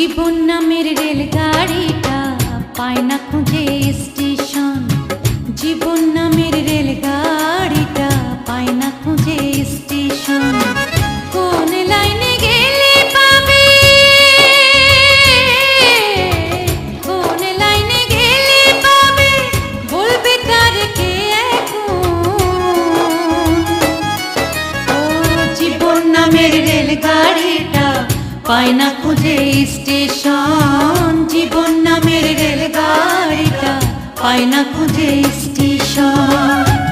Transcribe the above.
জীবন নামের রেলগাড়িটা পায় না খুঁজে স্টেশন। জীবন নামের রেলগাড়িটা পায় না খুঁজে স্টেশন। কোন লাইনে গেলে পাবে, কোন লাইনে গেলে পাবে, বলবে তার কে এখন। ও জীবন নামের রেলগাড়িটা পায় না খুঁজে স্টেশন। জীবন নামের রেলগাড়িটা পায় না খুঁজে স্টেশন।